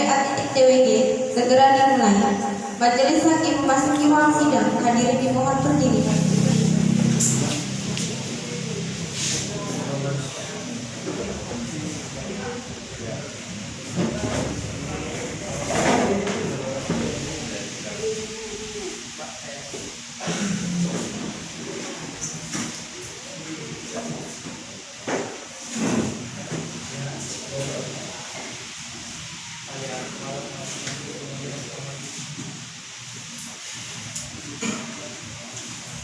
PA.TWG segera dimulai. Majelis Hakim memasuki ruang sidang. Hadirin dimohon berdiri.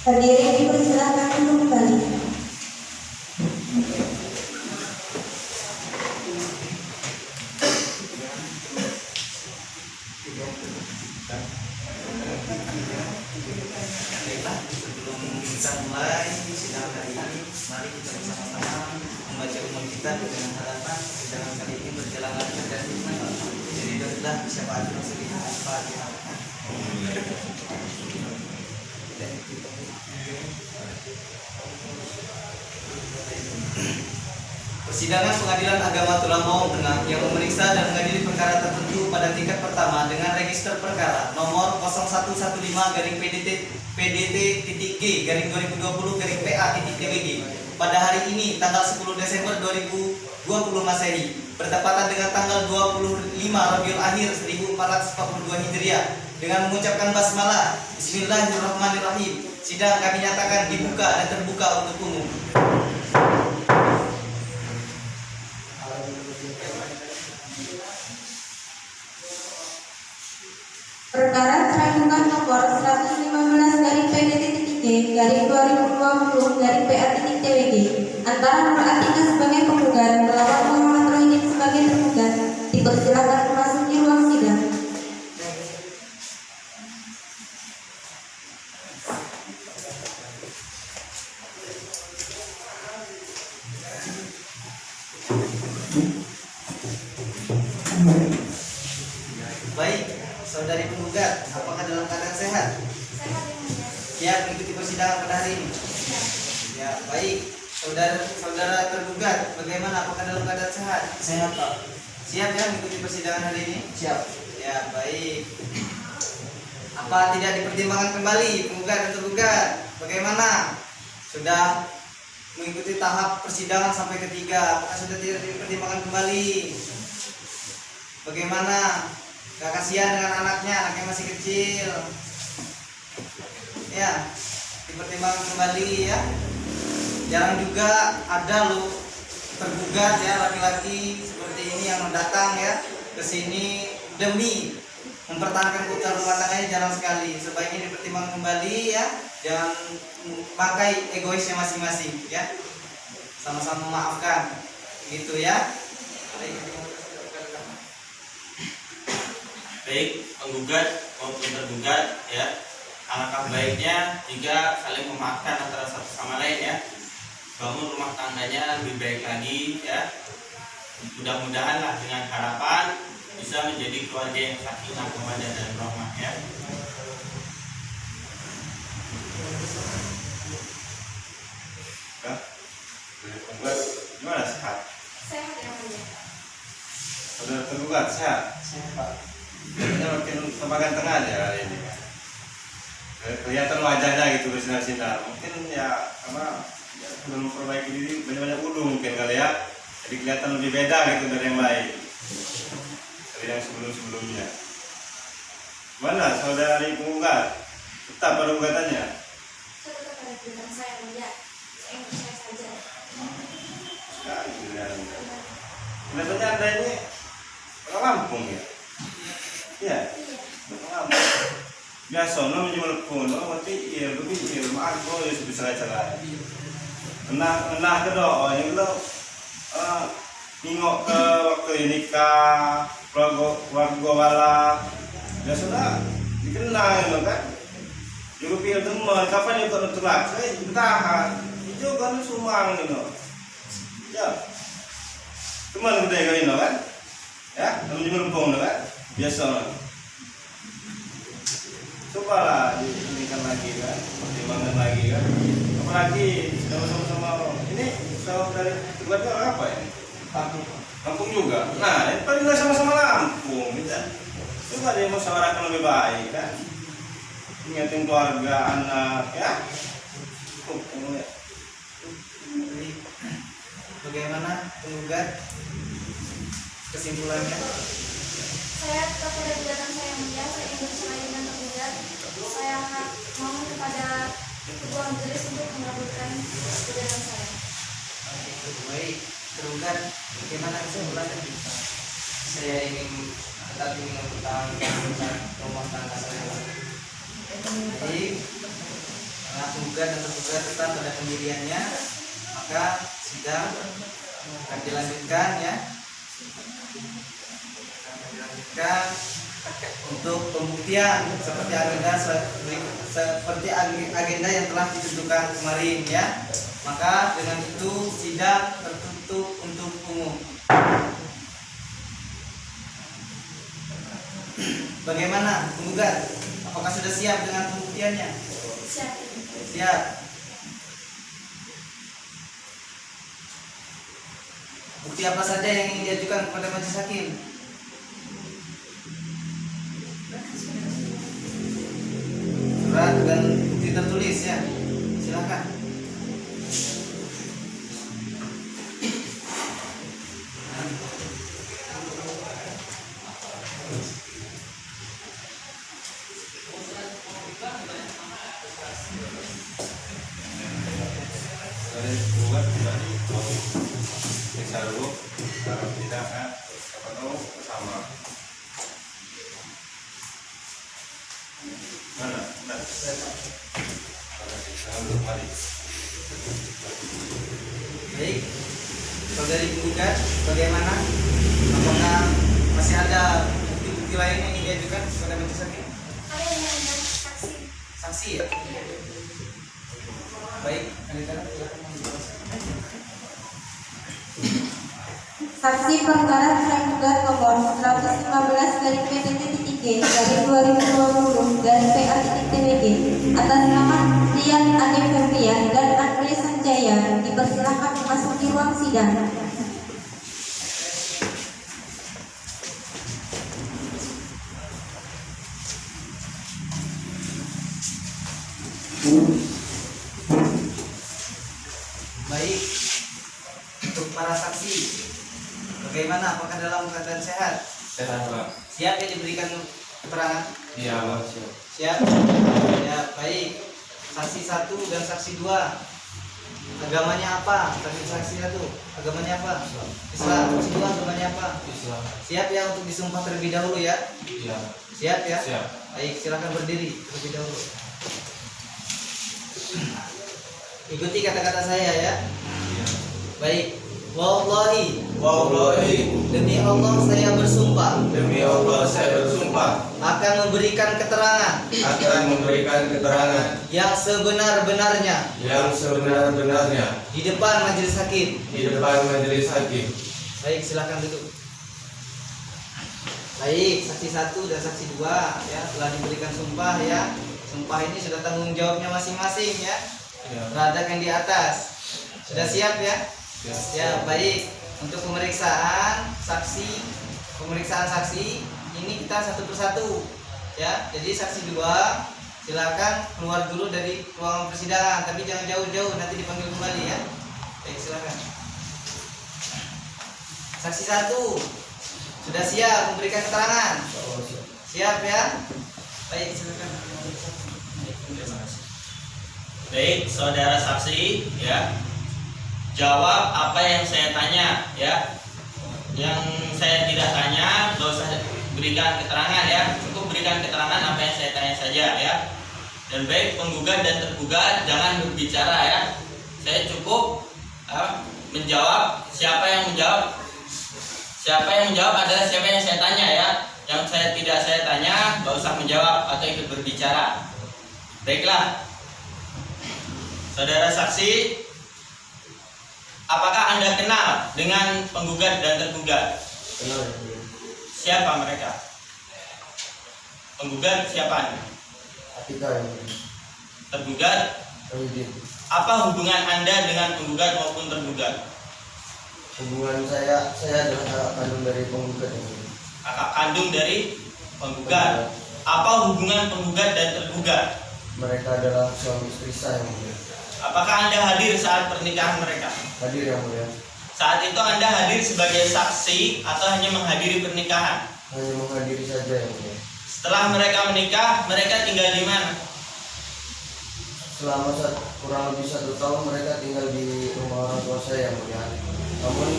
Hadirin dipersilakan duduk kembali. Sebelum kita mulai sidang hari ini, mari kita bersama-sama membaca umum kita dengan harapan sidang kali ini berjalan lancar dan hikmat. Jadi doalah syafaat Rasulullah Al-Fatihah. Persidangan Pengadilan Agama Tulang Maung Tengah yang memeriksa dan mengadili perkara tertentu pada tingkat pertama dengan register perkara nomor 0115-PDT-G-2020-PA.TWG pada hari ini tanggal 10 Desember 2020 Masehi bertepatan dengan tanggal 25 Rabiul Akhir 1442 Hijriah dengan mengucapkan basmalah Bismillahirrahmanirrahim. Sidang kami nyatakan dibuka dan terbuka untuk umum. Perkara Tribunal nomor 115/PDT-G-2020-PA.TWG antara Nur Atika sebagai penggugat melawan Muhammad Rohidin sebagai tergugat dipersilakan memasuki ruang sidang. Baik, saudari penggugat, apakah dalam keadaan sehat? Sehat ya Mulia. Siap mengikuti persidangan pada hari ini? Ya, baik. Saudara tergugat, bagaimana? Apakah dalam keadaan sehat? Sehat, Pak. Siap ya mengikuti persidangan hari ini? Siap. Ya, baik. Apa tidak dipertimbangkan kembali penggugat dan tergugat? Bagaimana? Sudah mengikuti tahap persidangan sampai ketiga, apakah sudah tidak dipertimbangkan kembali? Bagaimana? Gak kasihan dengan anaknya masih kecil. Ya, dipertimbangkan kembali ya. Jarang juga ada lo tergugat ya laki-laki seperti ini yang datang ya ke sini demi mempertahankan keutuhan rumah tangganya, jarang sekali. Sebaiknya dipertimbangkan kembali ya. Jangan pakai egoisnya masing-masing ya. Sama-sama memaafkan gitu ya. Baik penggugat maupun tergugat ya, alangkah baiknya jika saling memaafkan antara satu sama lain ya, bangun rumah tangganya lebih baik lagi ya. Mudah-mudahan lah dengan harapan bisa menjadi keluarga yang sakinah mawaddah dan rahmah ya. Penggugat gimana, sehat? Sehat ya Mulia. Saudara tergugat sehat? Sehat, Pak. Kayaknya makin tambah ganteng aja hari ini. Kelihatan wajahnya gitu bersinar-sinar. Mungkin ya karena ya, sudah memperbaiki diri, banyak-banyak wudhu mungkin kali ya. Jadi kelihatan lebih beda gitu dari yang lain, dari yang sebelum-sebelumnya. Mana saudari penggugat? Tetap pada gugatannya? Saya tetap pada pilihan saya Mulia. Saya ingin percaya saja. Sekali pilihannya. Kelihatannya Anda ini orang Lampung ya? Iya. Biasa no menjual pun, no mati iya berpikir maaf kau ya sudah cerai. Nah kedua yang lo nengok ke waktu nikah, keluarga wala, ya sudah dikenal lo kan. Juga pikir teman, kapan juga untuk laki, bertahan, itu kan sumang lo. Ya, teman kita yang ini kan, ya, menjual pun kan, biasa. Cobalah diinginkan lagi kan, pertimbangkan lagi kan. Apalagi sudah sama-sama ini dari tergugatnya orang apa ya? Lampung. Lampung juga. Nah, ini paling sama-sama Lampung. Kita Coba dia musyawarahkan lebih baik kan. Ingatin keluarga, anak ya. Jadi, bagaimana penggugat kesimpulannya? Saya tetap pada gugatan saya yang mulia. Saya ingin bercerai dengan tergugat. Saya mohon kepada kedua majelis untuk mengabulkan gugatan saya. Baik, tergugat, bagaimana kesimpulannya? Saya ingin tetap ingin mempertahankan rumah tangga saya. Jadi, karena penggugat dan tergugat tetap pada pendiriannya, maka sidang akan dilanjutkan ya. Akan dilanjutkan untuk pembuktian seperti agenda yang telah ditentukan kemarin ya. Maka dengan itu sidang tertutup untuk umum. Bagaimana penggugat? Apakah sudah siap dengan pembuktiannya? Siap. Siap. Bukti apa saja yang ingin diajukan kepada majelis hakim? Surat dan bukti tertulis ya. Silakan. Dari buat tadi bisa dulu kalau tidak kan apa tahu sama mana mari. Baik. Saudari penggugat, bagaimana? Apakah masih ada bukti-bukti lain yang ingin diajukan kepada majelis hakim? Ada yang mengundang saksi. Saksi ya? Baik, Anita, silakan menjelaskan. Saksi perkara cerai gugat nomor 115 dari PT-G dari 2020 dan PA-TWG atas nama Rian Ade Febrian dan Andre Sanjaya dipersilakan memasuki ruang sidang. Baik, untuk para saksi, bagaimana? Apakah dalam keadaan sehat? Sehat, Pak. Siap ya diberikan keterangan? Iya, Pak. Siap. Siap? Ya, baik. Saksi 1 dan saksi 2, agamanya apa? Saksi 1, agamanya apa? Islam. Saksi 2, agamanya apa? Islam. Siap ya untuk disumpah terlebih dahulu ya? Iya. Siap ya? Siap. Baik, silakan berdiri terlebih dahulu. Ikuti kata-kata saya ya. Baik. Wallahi, demi Allah saya bersumpah Demi Allah saya bersumpah akan memberikan keterangan yang sebenar-benarnya yang sebenar-benarnya di depan majelis hakim. di depan majelis hakim. Baik, silakan duduk. Baik, saksi 1 dan saksi 2 ya telah diberikan sumpah ya. Sumpah ini sudah tanggung jawabnya masing-masing ya. Terhadap yang di atas. Sudah siap ya? Ya, baik. Untuk pemeriksaan saksi ini kita satu persatu ya. Jadi saksi 2 silakan keluar dulu dari ruangan persidangan, tapi jangan jauh-jauh, nanti dipanggil kembali ya. Baik, silakan. Saksi 1 sudah siap memberikan keterangan? Siap ya? Baik, silakan. Baik, saudara saksi, ya, jawab apa yang saya tanya, ya. Yang saya tidak tanya, gak usah berikan keterangan, ya. Cukup berikan keterangan apa yang saya tanya saja, ya. Dan baik penggugat dan tergugat jangan berbicara, ya. Saya cukup menjawab. Siapa yang menjawab adalah siapa yang saya tanya, ya. Yang saya tidak saya tanya, gak usah menjawab atau ikut berbicara. Baiklah. Saudara saksi, apakah Anda kenal dengan penggugat dan tergugat? Kenal. Siapa mereka? Penggugat siapa? Atika yang Tergugat, Rudi. apa hubungan Anda dengan penggugat maupun tergugat? Hubungan saya adalah kakak kandung dari penggugat ini. Kakak kandung dari Penggugat. Apa hubungan penggugat dan tergugat? Mereka adalah suami istri saya, yang mulia. Apakah Anda hadir saat pernikahan mereka? Hadir, yang mulia. Saat itu Anda hadir sebagai saksi atau hanya menghadiri pernikahan? Hanya menghadiri saja, yang mulia. Setelah mereka menikah, mereka tinggal di mana? Selama kurang lebih 1 tahun mereka tinggal di rumah orang tua saya, yang mulia. Namun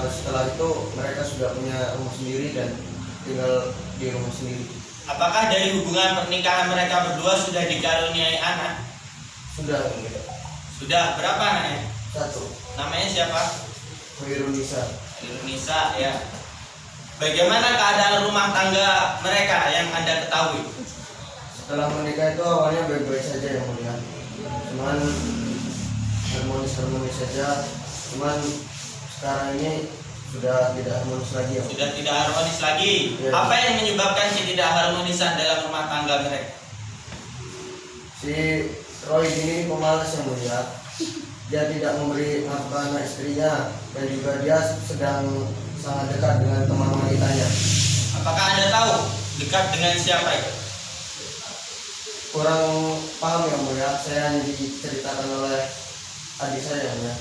setelah itu mereka sudah punya rumah sendiri dan tinggal di rumah sendiri. Apakah dari hubungan pernikahan mereka berdua sudah dikaruniai anak? Sudah, yang mulia. Sudah. Berapa anaknya? 1. Namanya siapa? Khairunisa. Indonesia ya. Bagaimana keadaan rumah tangga mereka yang Anda ketahui? Setelah menikah itu awalnya baik-baik saja, yang mulia. Cuman harmonis-harmonis saja. Cuman sekarang ini sudah tidak harmonis lagi, ya. Sudah tidak harmonis lagi. Ya. Apa yang menyebabkan ketidakharmonisan dalam rumah tangga mereka? Si Roy ini pemalas, yang mulia. Dia tidak memberi nafkah anak istrinya dan juga dia sedang sangat dekat dengan teman wanitanya. Apakah Anda tahu dekat dengan siapa itu? Kurang paham, yang mulia. Saya hanya diceritakan oleh adik saya, yang mulia.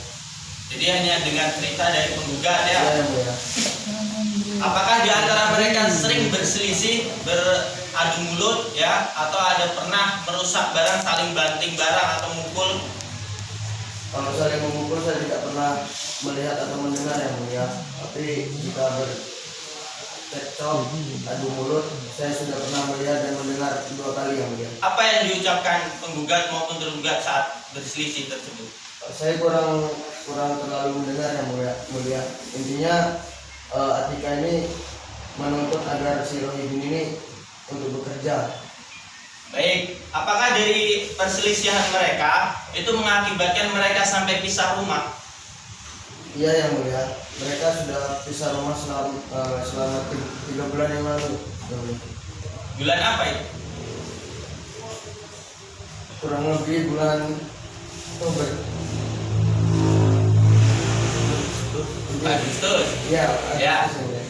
Jadi hanya dengan cerita dari penggugat ya. Ya, yang mulia. Apakah di antara mereka sering berselisih, beradu mulut ya, atau ada pernah merusak barang, saling banting barang atau mukul? Kalau saling memukul saya tidak pernah melihat atau mendengar, yang mulia. Tapi jika bercekcok, adu mulut, saya sudah pernah melihat dan mendengar 2 kali, yang mulia. Apa yang diucapkan penggugat maupun tergugat saat berselisih tersebut? Saya kurang terlalu mendengar, yang mulia. Intinya Atika ini menuntut agar si Rohidin ini untuk bekerja. Baik, apakah dari perselisihan mereka itu mengakibatkan mereka sampai pisah rumah? Iya, yang mulia. Mereka sudah pisah rumah selama 3 bulan yang lalu, yang mulia. Bulan apa itu? Kurang lebih bulan Oktober. Agustus. Iya, Ya. Agustus, yang mulia.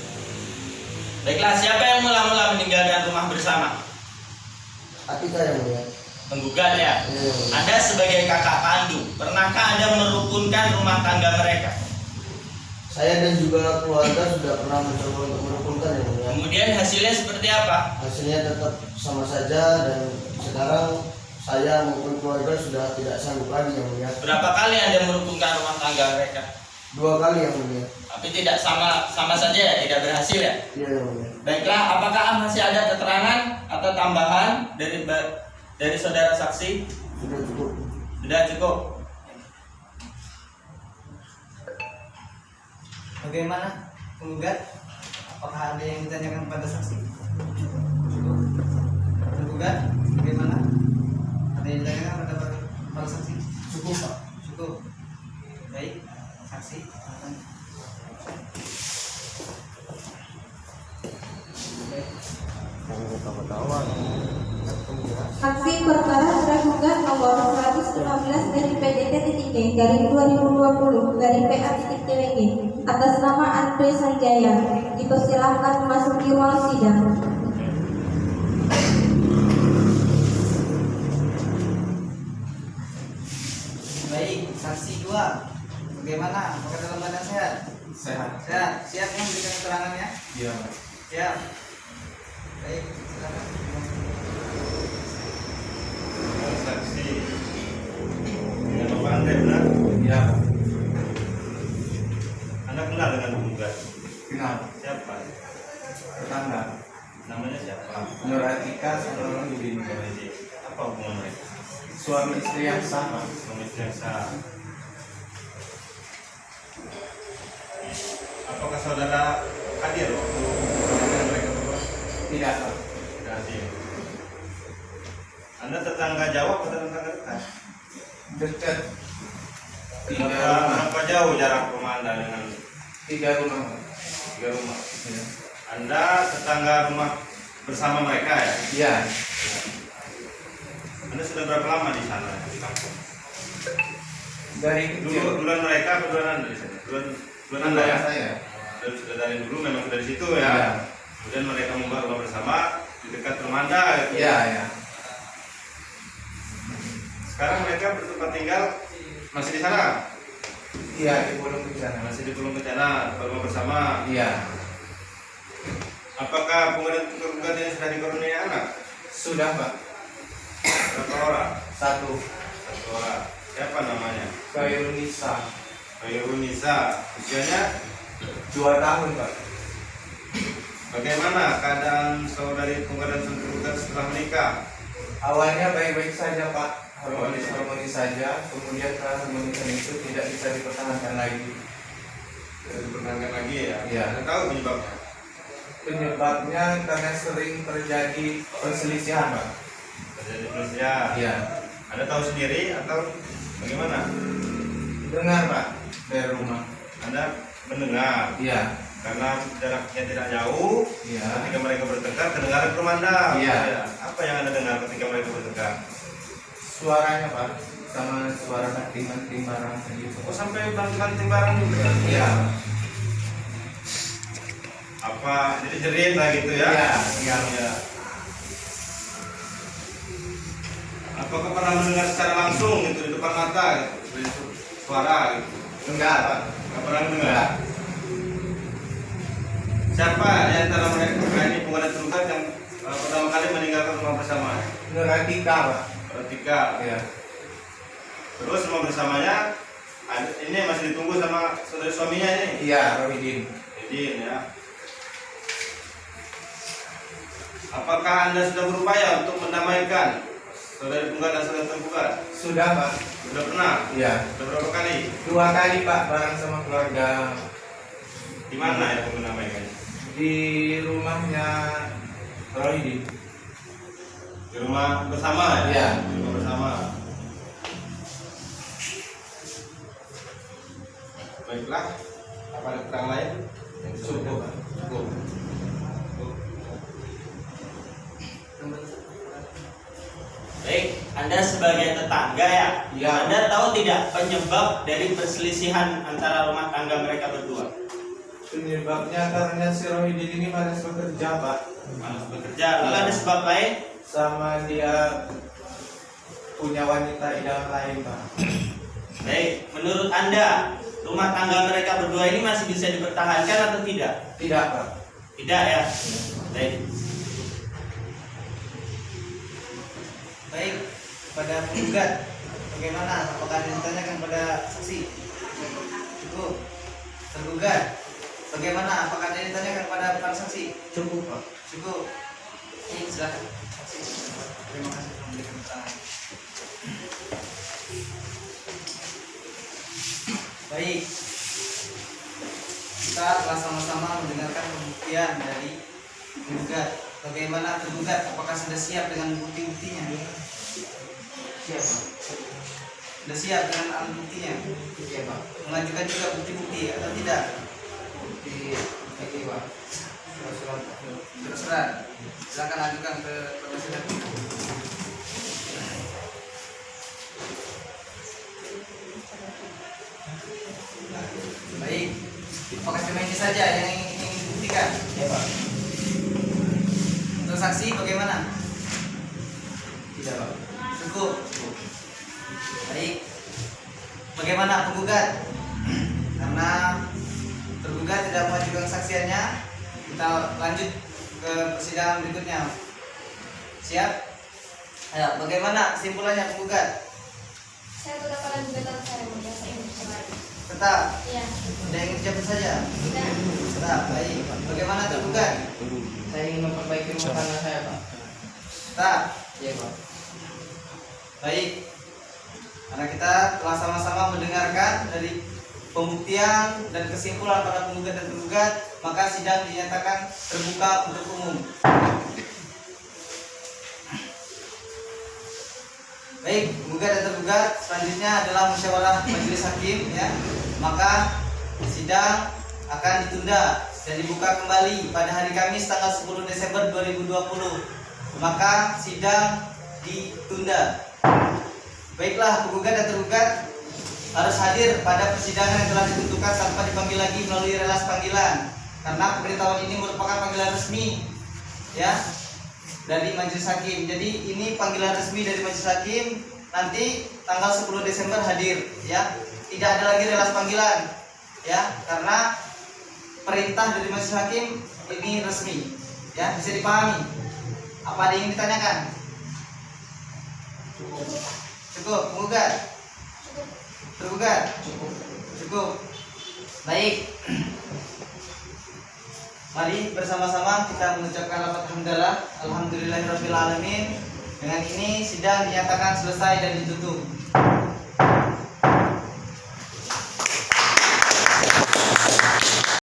Baiklah, siapa yang mula-mula meninggalkan rumah bersama? Atika, yang mulia. Penggugat ya. Iya, yang mulia. Anda sebagai kakak kandung, pernahkah Anda merukunkan rumah tangga mereka? Saya dan juga keluarga sudah pernah mencoba untuk merukunkan, yang mulia. Kemudian hasilnya seperti apa? Hasilnya tetap sama saja dan sekarang saya maupun keluarga sudah tidak sanggup lagi, yang mulia. Berapa kali Anda merukunkan rumah tangga mereka? 2 kali, yang mulia. Tapi tidak sama saja ya, tidak berhasil ya. Iya, yang mulia. Baiklah, apakah masih ada keterangan atau tambahan dari saudara saksi? Sudah cukup. Sudah cukup. Bagaimana penggugat? Apakah ada yang ditanyakan pada saksi? Penggugat, bagaimana? Ada yang ditanyakan pada para saksi? Cukup, Pak. Cukup. Baik, saksi. Silakan. Saksi perkara tergugat nomor 115 dari PDT-D garing 2020 dari PA-TWG atas nama Andre Sanjaya. Dipersilahkan memasuki ruang sidang. Baik, saksi 2. Bagaimana? Apakah dalam keadaan sehat? Sehat. Sehat. Siap yang memberikan keterangannya? Iya. Siap. Baik, silakan. Saksi. Dengan Bapak Andre benar? Iya. Anda kenal dengan penggugat? Kenal. Siapa? Tetangga. Namanya siapa? Nur Atika sama Yudin. Apa hubungan mereka? Suami istri yang sama. Suami istri yang sah. Apakah saudara hadir waktu pernikahan mereka berdua? Tidak tahu. Tidak hadir. Anda tetangga jauh atau tetangga dekat? Dekat. Tiga Berapa rumah. jauh jarak rumah Anda dengan 3 rumah. 3 rumah? Iya. Anda tetangga rumah bersama mereka ya? Iya. Anda sudah berapa lama di sana di kampung? Dari kecil. Duluan mereka atau duluan Anda di sana? Duluan Anda ya? saya. Sudah dari dulu memang sudah di situ Iya. ya? Kemudian mereka membuat rumah bersama, di dekat Rumanda gitu. Iya, ya. Sekarang mereka bertempat tinggal masih di sana, Iya, di Pulau Kencana. masih di Pulau Kencana, rumah bersama. Iya. Apakah pengugat tergugat yang sudah dikaruniai anak? Sudah, Pak. Berapa orang? Satu. Satu orang. Siapa namanya? Khairul Nisa. Khairul Nisa. Usianya 2 tahun, Pak. bagaimana keadaan saudari pengugat dan tergugat setelah menikah? Awalnya baik-baik saja, Pak. Harmonis-harmonis saja. Kemudian keharmonisan itu tidak bisa dipertahankan lagi. Tidak dipertahankan lagi ya? Iya. Anda tahu penyebabnya? Penyebabnya karena sering terjadi perselisihan, Pak. Terjadi perselisihan. Iya. Anda tahu sendiri atau bagaimana? Dengar, Pak, dari rumah. Anda mendengar Iya. karena jaraknya tidak jauh. Iya. Ketika mereka bertengkar, kedengaran ke Rumanda. Iya. Apa yang Anda dengar ketika mereka bertengkar? Suaranya, Pak, sama suara banting-banting barang gitu. Oh, sampai banting-banting barang juga? Iya. Apa jadi jerit lah gitu ya? Iya, iya. Iya. Apakah pernah mendengar secara langsung gitu di depan mata gitu, suara gitu? Enggak, Pak. Nggak pernah mendengar. Enggak. Siapa di antara mereka ini pengugat tergugat yang pertama kali meninggalkan rumah bersama? Nuratika, Pak. Bertiga. Iya. Terus rumah bersamanya ini masih ditunggu sama saudara suaminya ini. Iya, Rohidin. Jadi ya. Apakah Anda sudah berupaya untuk mendamaikan saudari penggugat dan saudara tergugat? Sudah, Pak. Sudah pernah? Iya. Sudah berapa kali? 2 kali, Pak, bareng sama keluarga Di mana ya mendamaikannya? di rumahnya Rohidin. Di rumah bersama ya? Iya. Di rumah bersama. Baiklah. Apa ada keterangan lain? Cukup, Pak. Cukup. Baik, Anda sebagai tetangga ya, Iya. Anda tahu tidak penyebab dari perselisihan antara rumah tangga mereka berdua? Penyebabnya karena si Rohidin ini malas bekerja, Pak. Malas bekerja, lalu ada sebab lain? Sama dia punya wanita idaman lain, Pak. Baik, menurut Anda, rumah tangga mereka berdua ini masih bisa dipertahankan atau tidak? Tidak, Pak. Tidak ya? Baik. Baik, pada penggugat, bagaimana? Apakah ada yang ditanyakan pada saksi? Cukup. Tergugat, bagaimana? Apakah ada yang ditanyakan pada para saksi? Cukup, Pak. Cukup. Ini silakan. Terima kasih telah memberikan keterangan. Baik, kita telah sama-sama mendengarkan pembuktian dari penggugat. Bagaimana tergugat? Apakah sudah siap dengan bukti-buktinya? Siap, Pak. Sudah siap dengan alat buktinya? Iya, Pak. Mengajukan juga bukti-bukti atau tidak? Bukti ini, Pak. Surat. Terserah. Silakan ajukan ke presiden. Baik. Apakah cuma ini saja yang ingin dibuktikan? Ya, Pak. Untuk saksi bagaimana? Tidak, Pak. Cukup. Baik. Bagaimana penggugat? Karena tergugat tidak mengajukan kesaksiannya, kita lanjut ke persidangan berikutnya. Siap? Ayo, bagaimana kesimpulannya penggugat? Saya tetap pada gugatan saya mulia, saya ingin cerai. Tetap. Iya. Tidak ingin cabut saja. Tidak. Tetap. Baik. Bagaimana tergugat? Saya ingin memperbaiki rumah tangga saya, Pak. Tetap. Iya, Pak. Baik. Karena kita telah sama-sama mendengarkan dari pembuktian dan kesimpulan para penggugat dan tergugat, maka sidang dinyatakan terbuka untuk umum. Baik, penggugat dan tergugat selanjutnya adalah musyawarah majelis hakim ya. Maka sidang akan ditunda dan dibuka kembali pada hari Kamis tanggal 10 Desember 2020. Maka sidang ditunda. Baiklah, penggugat dan tergugat harus hadir pada persidangan yang telah ditentukan tanpa dipanggil lagi melalui relas panggilan, karena pemberitahuan ini merupakan panggilan resmi ya. dari Majelis Hakim. Jadi ini panggilan resmi dari Majelis Hakim. Nanti tanggal 10 Desember hadir ya. Tidak ada lagi relas panggilan ya, karena perintah dari Majelis Hakim ini resmi ya, bisa dipahami. Apa ada yang ditanyakan? Cukup, penggugat? Tergugat? Cukup. Baik. Mari bersama-sama kita mengucapkan lafaz hamdalah. Alhamdulillahirabbil alamin. Dengan ini sidang dinyatakan selesai dan ditutup.